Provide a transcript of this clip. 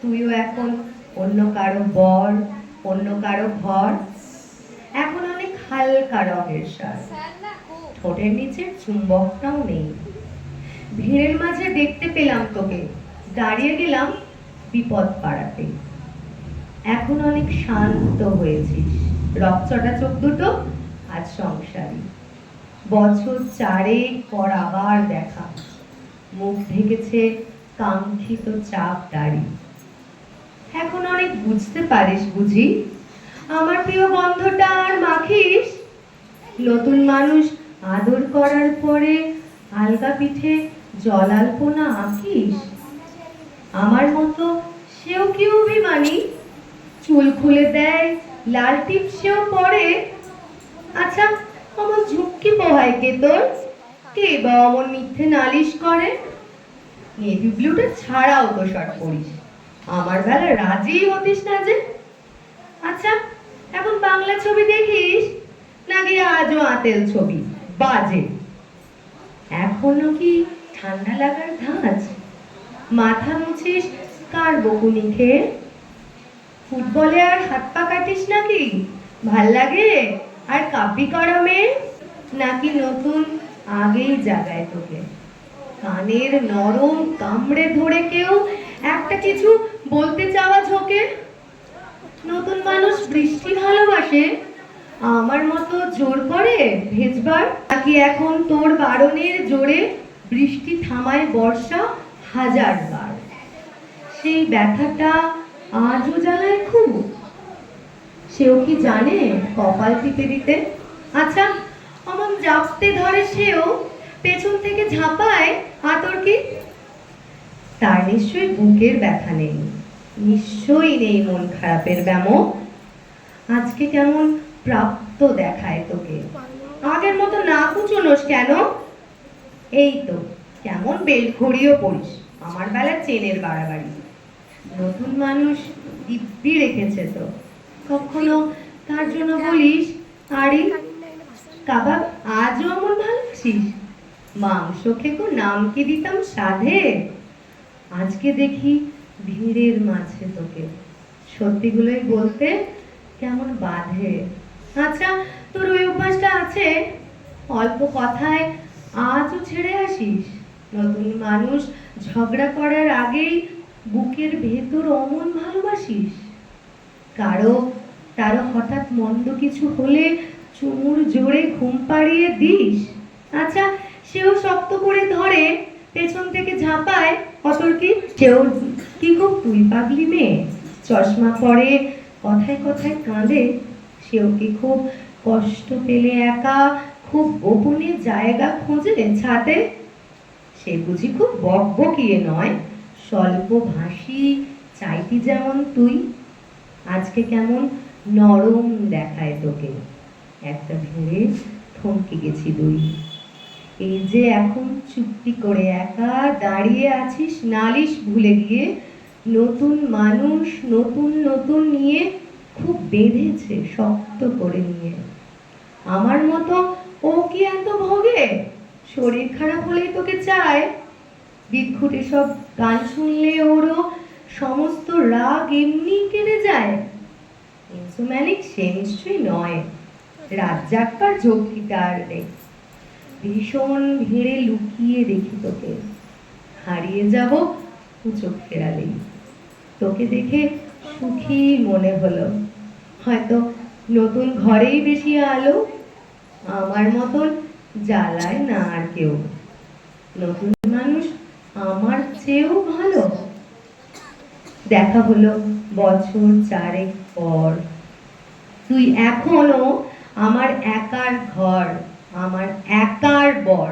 তুইও এখন অন্য কারো বর, অন্য কারো ঘর। এখন অনেক হালকা রঙের শাড়ি, ঠোঁটের নিচে চুম্বকটাও নেই। ভিড়ের মাঝে দেখতে পেলাম তোকে, দাঁড়িয়ে গেলাম বিপদ পাড়াতে। এখন অনেক শান্ত হয়েছিস, রকচটা চোখ দুটো আজ সংসারী। বছর চারেক পর আবার দেখা, মুখ ঢেকেছে কাঙ্ক্ষিত চাপ দাড়ি। এখন অনেক বুঝতে পারিস বুঝি, আমার প্রিয় গন্ধটা আর মাখিস। নতুন মানুষ আদর করার পরে আলগা পিঠে জল আলপনা আঁকিস। আমার মতো সেও কি অভিমানী, চুল খুলে দেয়, লাল টিপ সেও পরে। আচ্ছা, আমার ঝুঁকি পোহায় কে তোর? কে বা অমন মিথ্যে নালিশ করে? নেভি ব্লুটা ছাড়াও তো শর্ট পরিস, আমার বেলা রাজি হতিস না যে। আচ্ছা, এখন বাংলা ছবি দেখিস নাকি আজও আতেল ছবি বাজে? এখনো কি ঠান্ডা লাগার ধাঁচ? মাথা মুছিস কার বকুনি খেয়ে? ফুটবলে আর হাত পা কাটিস নাকি? ভাল লাগে আর কাপি করা মেয়ে? নাকি নতুন আগেই জাগায় তোকে? কানের নরম কামড়ে ধরে কেউ একটা কিছু বলতে চাওয়া ঝোঁকে। নতুন মানুষ বৃষ্টি ভালোবাসে, আমার মতো জোর করে ভেজবার? নাকি এখন তোর বারণের জোরে বৃষ্টি থামায় বর্ষা হাজারবার? সেই ব্যথাটা আজও জ্বালায় খুব, সেও কি জানে কপাল টিপে দিতে? আচ্ছা, অমন জাপতে ধরে সেও, পেছন থেকে ঝাঁপায় আতর কি? তার নিশ্চয়ই বুকের ব্যথা নেই, নিশ্চয়ই নেই মন খারাপের ব্যামো। আজকে কেমন প্রাপ্ত দেখায় তোকে, আগের মতো না কুচোনোস কেন? এই তো কেমন বেল্ট ঘড়িও পড়িস, আমার বেলা চেনের বাড়াবাড়ি। নতুন মানুষ দিব্যি রেখেছে তো, কখনো তার জন্য বলিস আরে কাবাব আজও এমন ভালোবাসিস? মাংস খেকো নাম কি দিতাম সাধে। আজকে দেখি ভিড়ের মাঝে তোকে, সত্যিগুলোই বলতে কেমন বাধে। আচ্ছা, তোর ওই অভ্যাসটা আছে, অল্প কথায় আজও ছেড়ে আসিস। নতুন মানুষ ঝগড়া করার আগেই বুকের ভেতর অমন ভালোবাসিস। কারো হঠাৎ মন্দ কিছু হলে চুমুর জোরে ঘুম পাড়িয়ে দিস। আচ্ছা, সেও শক্ত করে ধরে, পেছন থেকে ঝাঁপায় অতর কি? সেও কি খুব তুই পাগলি মেয়ে, চশমা পরে কথায় কথায় কাঁদে? সেও কি খুব কষ্ট পেলে একা খুব গোপনে জায়গা খোঁজে ছাদে? সে বুঝি খুব বকবকিয়ে নয়, স্বল্প ভাষী, চাইতি যেমন তুই। আজকে কেমন নরম দেখায় তোকে, একটা ভিড়ে থমকে গেছি দুই। এই যে এখন চুপটি করে একা দাঁড়িয়ে আছিস নালিশ ভুলে গিয়ে, নতুন মানুষ নতুন নতুন নিয়ে খুব বেঁধেছে শক্ত করে নিয়ে। আমার মতো ও কি এত ভোগে? শরীর খারাপ হলেই তোকে চায়। বিদঘুটে সব গান শুনলে ওরও সমস্ত রাগ এমনি কেটে যায়। ইনসোম্যানিক সে নিশ্চয়ই নয়, রাত জাগবার ঝক্কিটা আর নেই। ভীষণ ভিড়ে লুকিয়ে দেখি তোকে, হারিয়ে যাব চোখ ফেরালেই। তোকে দেখে সুখী মনে হলো, হয়তো নতুন ঘরেই বেশি আলো। আমার মতন জ্বালায় না আর কেউ, নতুন মানুষ আমার চেয়েও ভালো। দেখা হলো বছর চারেক পর, তুই এখনো আমার একার ঘর, আমার একার বর।